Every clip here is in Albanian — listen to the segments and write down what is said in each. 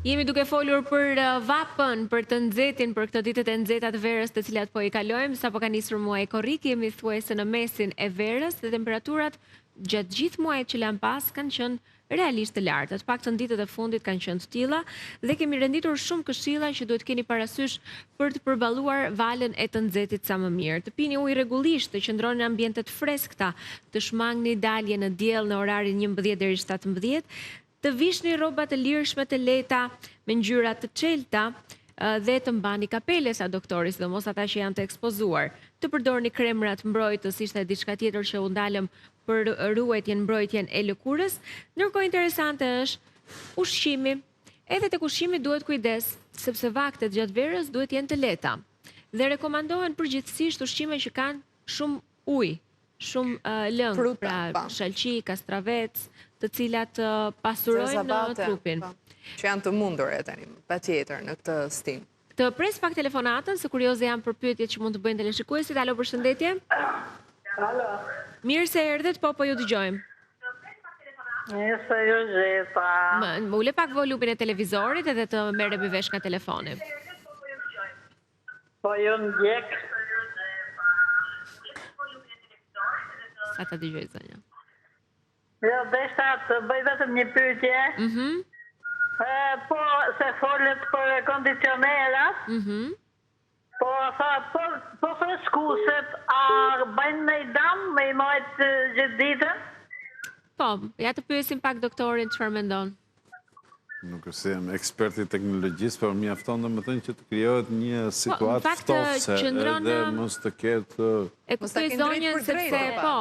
Jemi duke folur për vapën, për të nxehtin, për këto ditët e nxehta të verës, të cilat po i kalojmë, sapo ka nisur muaji korrik, jemi thuajse në mesin e verës dhe temperaturat gjatë gjithë muajit që lan pas kanë qenë realisht të larta. Të paktën ditët e fundit kanë qenë të tilla dhe kemi renditur shumë këshilla që duhet keni parasysh për të përballuar valën e të nxehtit sa më mirë. Të pini ujë rregullisht, të qëndroni në ambiente të freskëta, të shmangni dalje në diell në orarin 11 deri 17. Të vishni rroba të lirshme të lehta me ngjyra të çelta dhe të mbani kapele sa doktori, sidomos ata që janë të ekspozuar. Të përdorni kremrat mbrojtës, ishte diçka tjetër që u ndalëm për mbrojtjen e lëkurës. Ndërkohë interesante është ushqimi. Edhe tek ushqimi duhet kujdes, sepse vaktet gjatë verës duhet jenë të lehta. Dhe rekomandohen përgjithsisht ushqime që kanë shumë ujë, shumë lëng, pra shalqi, kastravec, të cilat pasurojnë trupin. Që janë të mundur tani, patjetër në këtë stim. Të pres pak telefonatën, se kurioze janë për pyetjet që mund të bëjnë teleshikuesit. Alo, përshëndetje. Alo. Mirë se erdhët, po ju dëgjojmë. Mirë se ju gjeta. Ule pak volumin e televizorit edhe të merremi vesh nga telefoni. Po ju ndjek. Sa ta dëgjoj zonja. Jo, desha të bëj vetëm një pyetje. Po, se folet për kondicionerat. Po, tha, po freskuset, a bëjnë në i dam me i majtë gjithë ditën? Po, ja të pyesim pak doktorin çfarë mendon. Nuk është se jam ekspert i teknologjisë, por mjafton domethënë që të krijohet një situatë ftofse edhe mos të ketë. E kuptoj zonjën sepse po,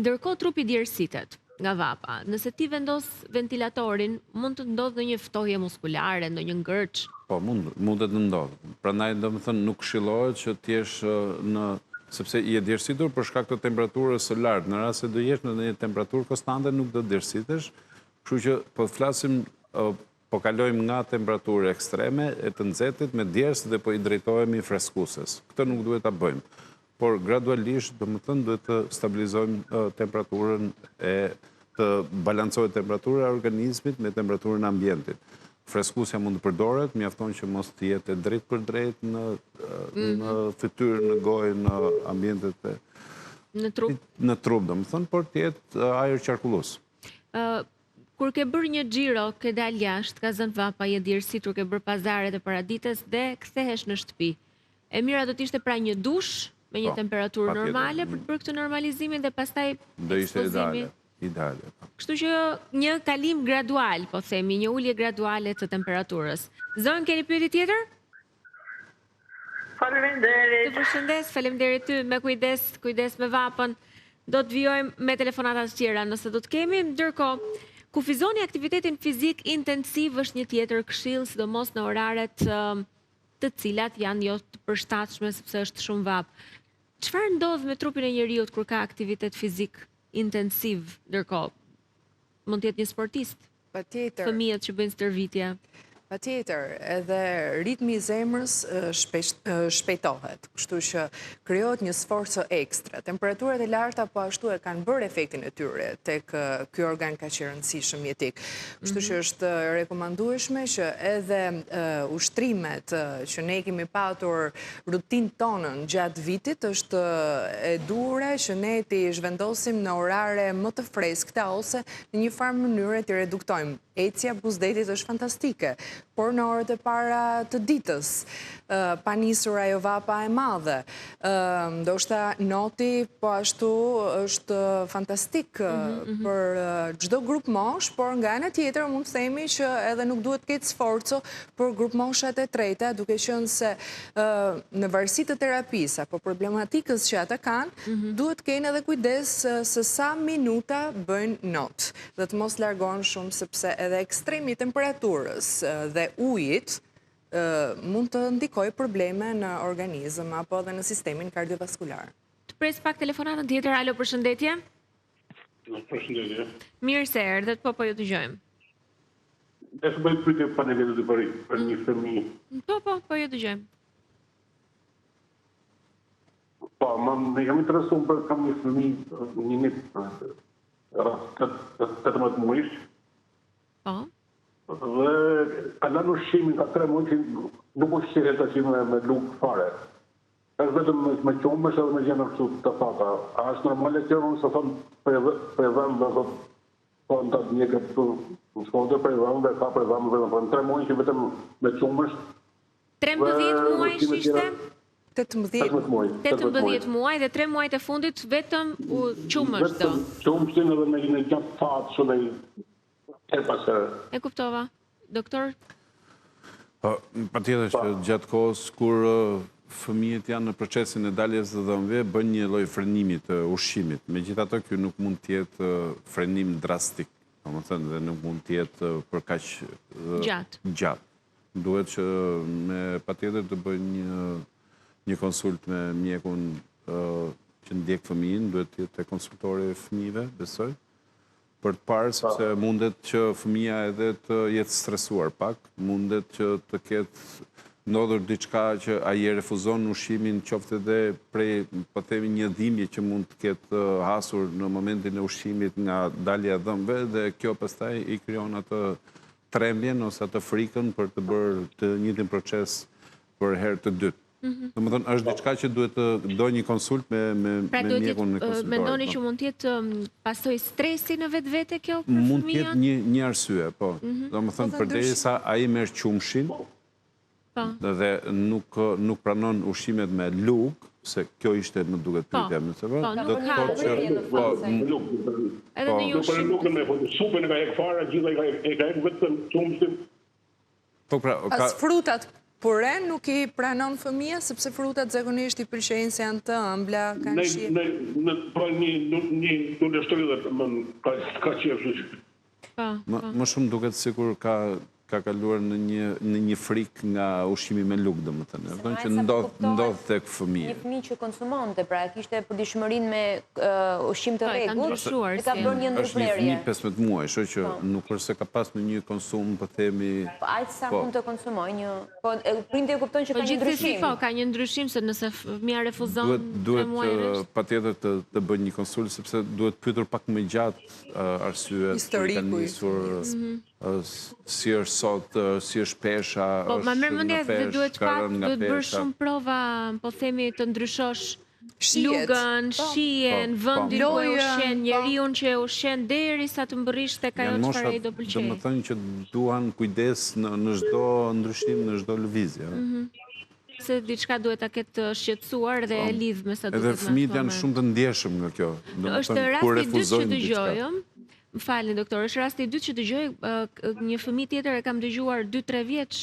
ndërkohë trupi djersitet nga vapa. Nëse ti vendos ventilatorin, mund të ndodhë ndonjë ftohje muskulare, ndonjë ngërç. Po, mund të ndodhë. Prandaj domethënë nuk këshillohet që të jesh në sepse i e djersitur për shkak të temperaturës së lartë. Në rast se do jesh në një temperaturë konstante, nuk do djersitesh. Kështu që po flasim po kalojmë nga temperaturë ekstreme e të nxehtit me djersë dhe po i drejtohemi freskuses. Këtë nuk duhet ta bëjmë. Por gradualisht, domethënë, duhet të stabilizojmë temperaturën e të balancohet temperatura e organizmit me temperaturën e ambientit. Freskusja mund të përdoret, mjafton që mos të jetë drejt për drejt në fytyrë, në gojë, në ambientet në trup, domethënë, por të jetë ajër qarkullues. Kur ke bërë një xhiro, ke dalë jashtë, ka zënë vapa, je djersitur, ke bërë pazaret e paradites dhe kthehesh në shtëpi. E mira do të ishte pra një dush me një temperaturë normale për të bërë këtë normalizimin dhe pastaj do ishte ideale. Kështu që një kalim gradual, po themi, një ulje graduale të temperaturës. Zonë, keni pyetje tjetër? Faleminderit. Të përshëndes, faleminderit ty, me kujdes me vapën. Do të vijojmë me telefonatat tjera nëse do të kemi, ndërkohë kufizoni aktivitetin fizik intensiv është një tjetër këshill, sidomos në oraret të cilat janë jo të përshtatshme sepse është shumë vapë. Çfarë ndodh me trupin e njeriut kur ka aktivitet fizik intensiv, ndërkohë? Mund të jetë një sportist? Patjetër. Fëmijët që bëjnë stërvitje. Patjetër, edhe ritmi i zemrës shpejtohet, kështu që krijohet një sforcë ekstra. Temperaturat e larta po ashtu e kanë bërë efektin e tyre tek ky organ kaq i rëndësishëm mjetik. Kështu që është rekomandueshme që edhe ushtrimet që ne kemi patur rutinë tonën gjatë vitit është e duhur që ne t'i zhvendosim në orare më të freskëta ose në një farë mënyrë t'i reduktojmë. Ecja buzdetit është fantastike, por në orët e para të ditës, pa nisur ajo vapa e madhe. Ndoshta noti po ashtu është fantastik për çdo grup mosh, por nga ana tjetër mund të themi që edhe nuk duhet të ketë sforco për grup moshat e treta, duke qenë se në varësi të terapisë apo problematikës që ata kanë, duhet të kenë edhe kujdes se sa minuta bëjnë not, dhe të mos largohen shumë sepse edhe ekstremi temperaturës dhe ujit mund të ndikojë probleme në organizëm apo edhe në sistemin kardiovaskular. Të pres pak telefonatën tjetër. Alo, përshëndetje. Përshëndetje. Mirë se erdhët, po ju dëgjojmë. Dhe të bëjë pyetje panelit të bëri për një fëmijë. Po ju dëgjojmë. Po, më jam interesuar për kam një fëmijë, një nip, 18 muajsh. Po. Dhe ka lënë ushqimin ka 3 muaj që nuk ushqihet tash me lugë fare. Është vetëm me qumësh edhe me gjëra kështu të thata. A është normale kjo unë se thon për vend do thotë po ndat një këtu në Shkodër për vend ka për vend vetëm 3 muaj që vetëm me qumësh. 13 muaj ishte? 18 muaj. 18 muaj dhe 3 muajt e fundit vetëm qumësh do. Qumëshin edhe me një gjatë fatë shumë e pasë. E kuptova. Doktor? Patjetër që gjatë kohës kur fëmijët janë në procesin e daljes dhe dhëmbëve, bën një lloj frenimi të ushqimit. Megjithatë, ky nuk mund të jetë frenim drastik, domethënë dhe nuk mund të jetë për kaq gjatë. Duhet që patjetër të bëj një konsult me mjekun që ndjek fëmijën, duhet të jetë konsultori i fëmijëve, besoj. Për të parë, sepse mundet që fëmija edhe të jetë stresuar pak, mundet që të ketë ndodhur diçka që ai e refuzon ushqimin, qoftë edhe prej, po themi, një dhimbje që mund të ketë hasur në momentin e ushqimit nga dalja e dhëmbëve dhe kjo pastaj i krijon atë trembjen ose atë frikën për të bërë të njëjtin proces për herë të dytë. Domethënë është diçka që duhet të do një konsult me mjekun e konsultorit. Mendoni që mund të jetë pasoj stresi në vetvete kjo për fëmijën? Mund të jetë një arsye, po. Domethënë përderisa ai merr qumshin dhe nuk pranon ushqimet me lugë, se kjo ishte më duket pyetja më së nuk ka edhe në ushqim. Po nuk me supën e ka hek fare, gjithë e ka hek vetëm qumshin. Po pra, as frutat puren nuk i pranon fëmija, sepse frutat zakonisht i pëlqejnë se janë të ëmbla, kanë shije. Po një ndërshtorit ka qefsh. Më shumë duket sikur ka kaluar në një frikë nga ushqimi me lugë, domethënë. Do që ndodh tek fëmijë. Një fëmijë që konsumonte, pra kishte përditshmërinë me ushqim të rregullt, e ka bërë një ndërprerje. Është një fëmijë 15 muaj, kështu që nuk është se ka pas në një konsum, po themi. Po aq sa mund të konsumojë një, po prindi e kupton që ka një ndryshim. Po, ka një ndryshim se nëse fëmia refuzon duhet patjetër të bëjë një konsult sepse duhet pyetur pak më gjatë arsye historiku i si është sot, si është pesha, po, ma merr mendje se duhet bërë shumë prova, po themi të ndryshosh lugën, shijen, vendin ku e ushqen, njeriu që e ushqen derisa të mbërrish tek ajo çfarë ai do pëlqejë. Domethënë që duan kujdes në çdo ndryshim, në çdo lëvizje. Se diçka duhet ta ketë shqetësuar dhe e lidh me sa duhet. Edhe fëmijët janë shumë të ndjeshëm nga kjo. Është rasti i dytë që dëgjoj. Më falni, doktor, është rasti i dytë që dëgjoj një fëmijë tjetër e kam dëgjuar 2-3 vjeç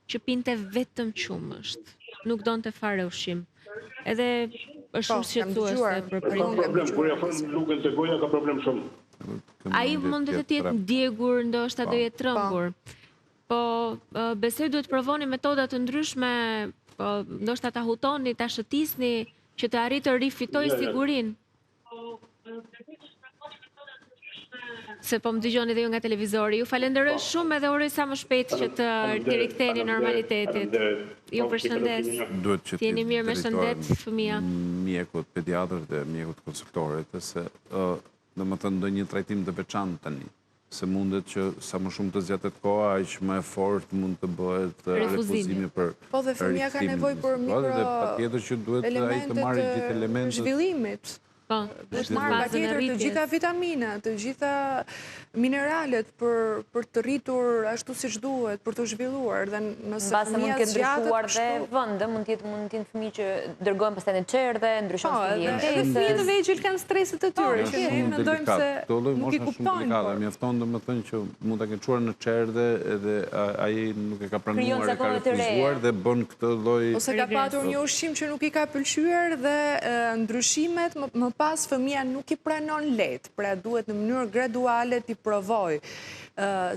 që pinte vetëm qumësht. Nuk donte fare ushqim. Edhe është shumë shqetësuese për prindërit. Kur ja fal lugën te goja ka problem shumë. Ai mund të jetë ndjegur, ndoshta do jetë trembur. Po besoj duhet provoni metoda të ndryshme, ndoshta ta hutoni, ta shëtisni që të arrijë të rifitoj sigurinë. Se po më dëgjoni dhe ju nga televizori. Ju falenderoj shumë edhe uroj sa më shpejt që të riktheheni normalitetit. Ju përshëndes. Jeni mirë me shëndet, fëmia. Mjekut pediatër dhe mjekut konsultorit, se domethënë ndonjë trajtim të veçantë tani. Se mundet që sa më shumë të zgjatet koha, aq më e fortë mund të bëhet refuzimi për rikthim. Po dhe fëmia ka nevojë për patjetër që duhet ai të marrë gjithë elementet të zhvillimit. Është marrë patjetër të gjitha vitaminat, të gjitha mineralet për të rritur ashtu siç duhet, për të zhvilluar dhe nëse fëmia ndryshuar dhe vende, mund të jetë fëmijë që dërgohen pastaj në çerdhe, ndryshon stili. Edhe fëmijët e vegjël kanë streset e tyre, që ne mendojmë se nuk i kuptojnë. Mjafton domethënë që mund ta kenë çuar në çerdhe edhe ai nuk e ka pranuar, e ka refuzuar dhe bën këtë lloj ose ka patur një ushqim që nuk i ka pëlqyer dhe ndryshimet më pas fëmia nuk i pranon lehtë, pra duhet në mënyrë graduale t'i provoj.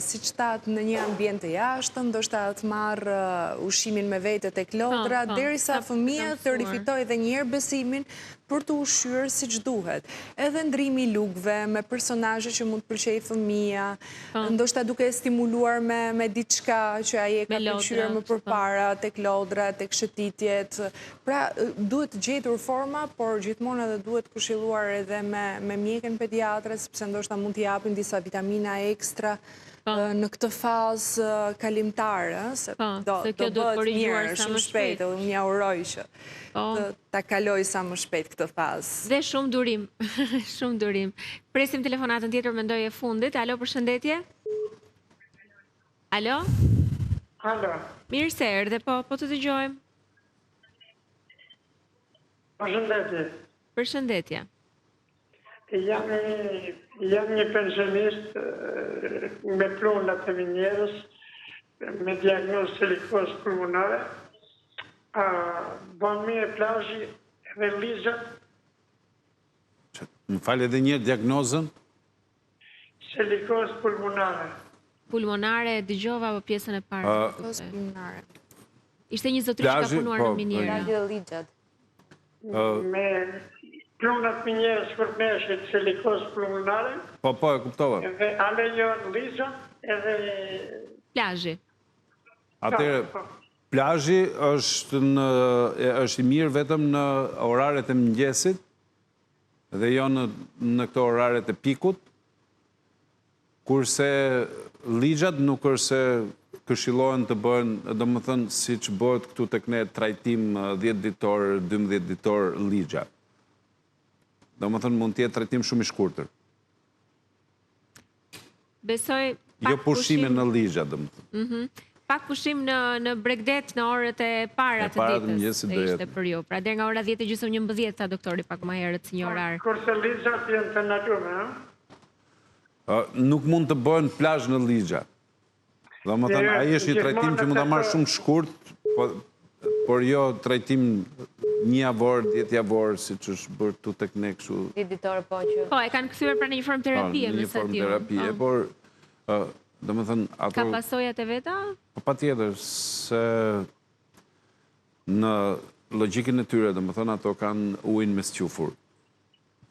Siç thatë në një ambient të jashtëm, ndoshta të marrë ushqimin me vete tek lodra, derisa fëmia të rifitoj edhe një herë besimin për të ushqyer siç duhet. Edhe ndrimi i lugëve me personazhe që mund të pëlqejë fëmia, ndoshta duke e stimuluar me diçka që ai e ka pëlqyer më përpara tek lodra, tek shëtitjet. Pra duhet gjetur forma, por gjithmonë edhe duhet këshilluar edhe me mjekën pediatre, sepse ndoshta mund t'i japin disa vitamina ekstra në këtë fazë kalimtare, se do bëhet mirë, shumë shpejt, dhe unë ja uroj që ta kaloj sa më shpejt këtë fazë. Dhe shumë durim, shumë durim. Presim telefonatën tjetër, mendoj e fundit. Alo, përshëndetje? Alo? Alo. Mirë se erdhe, po të dëgjojmë. Përshëndetje. Përshëndetje. Jam një pensionist me plonat e minjerës, me diagnozë silikose pulmonare. Bën mirë plazhi dhe lizat. Më falë edhe një diagnozën? Silikose pulmonare. Pulmonare, dëgjova apo pjesën e parë? Silikose pulmonare. Ishte një zotëri që ka punuar në minjerë. Plazhi dhe lizat. Me plonat minjerës shpërtneshit silikose pulmonare. Po, e kuptova. Edhe alejon lizat edhe... Plazhi. Atëre, plazhi është i mirë vetëm në oraret e mëngjesit dhe jo në këto oraret e pikut, kurse ligjat nuk është se këshillohen të bëhen, domethënë siç bëhet këtu tek ne trajtim 10 ditor, 12 ditor ligja. Domethënë mund të jetë trajtim shumë i shkurtër. Besoj jo pushime në ligja, domethënë. Pak pushim në bregdet në orët e para të ditës ishte për ju. Pra deri nga ora 10:30 tha doktori pak më herët si një orar. Kurse ligjat janë të natyrshme, nuk mund të bëhen plazh në ligja. Domethënë ai është një trajtim që mund ta marrë shumë shkurt, por jo trajtim 1 javor, 10 javor, siç është bërë tu tek ne kështu. 10 ditor po që. Po, e kanë kthyer pra në një formë terapie me sa ti. Një formë terapie, por domethënë ato ka pasojat e veta? Po patjetër se në logjikën e tyre, domethënë ato kanë ujin me squfur.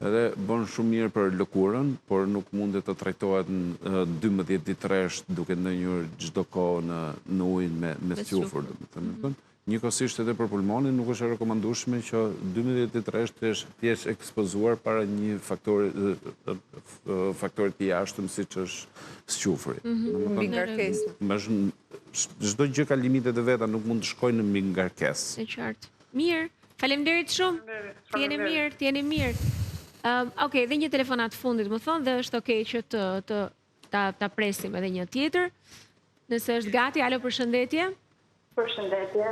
Edhe bën shumë mirë për lëkurën, por nuk mundet të trajtohet në 12 ditëresh duke ndonjëherë çdo kohë në ujin me squfur, domethënë. Njëkohësisht edhe për pulmonin nuk është e rekomandueshme që 12 ditëresh të jesh ekspozuar para një faktori të jashtëm siç është squfuri. Mbi ngarkesë. Çdo gjë ka limitet e veta, nuk mund të shkojnë në mbi ngarkesë. E qartë. Mirë, faleminderit shumë. Ti jeni mirë. Okej, dhe një telefonat fundit më thonë dhe është okej që ta presim edhe një tjetër. Nëse është gati, alo, përshëndetje. Përshëndetje.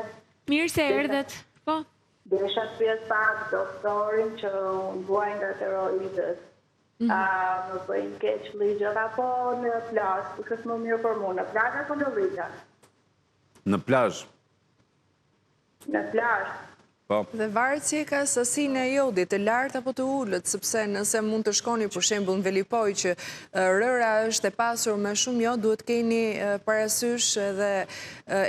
Mirë se erdhet. Po. Desha të pyet pak doktorin që unë vuaj nga tiroidës. Më bëjnë keq ligjat apo në plazh, kush është më mirë për mua, në plazh apo në ligjat? Në plazh. Në plazh. Po. Dhe varet si e ka sasinë e jodit, të lartë apo të ulët, sepse nëse mund të shkoni për shembull në Velipoj që rëra është e pasur me shumë jod, duhet keni parasysh edhe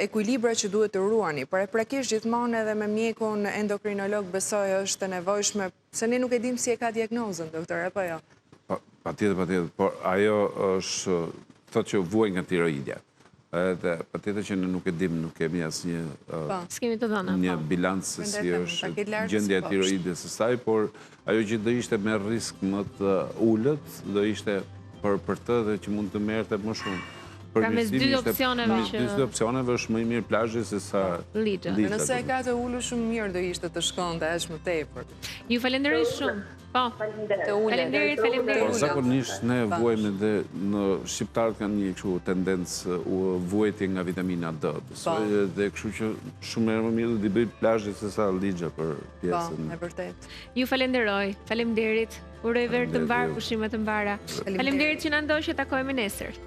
ekuilibra që duhet të ruani. Por e prakisht gjithmonë edhe me mjekun endokrinolog besoj është e nevojshme, se ne nuk e dim si e ka diagnozën, doktor, apo jo? Patjetër, por ajo është thotë që vuaj nga tiroidja. Edhe patjetër që ne nuk e dim, nuk kemi asnjë një bilanc se si është gjendja e tiroidës së saj, por ajo që do ishte me risk më të ulët, do ishte për të dhe që mund të merrte më shumë. Pra mes dy opsioneve është më i mirë plazhi se sa ligja. Nëse e ka të ulur shumë mirë do ishte të shkonte aq më tepër. Ju falenderoj shumë. Po, falenderit. Por zakonisht ne vuajmë dhe në shqiptarët kanë një kështu tendencë vuajtje nga vitamina D. Dhe kështu që shumë më mirë do t'i bëj plazhi se sa ligja për pjesën. Po, e vërtet. Ju falenderoj. Faleminderit. Uroj verë të mbar, pushime të mbara. Faleminderit që na ndoqët, takohemi nesër.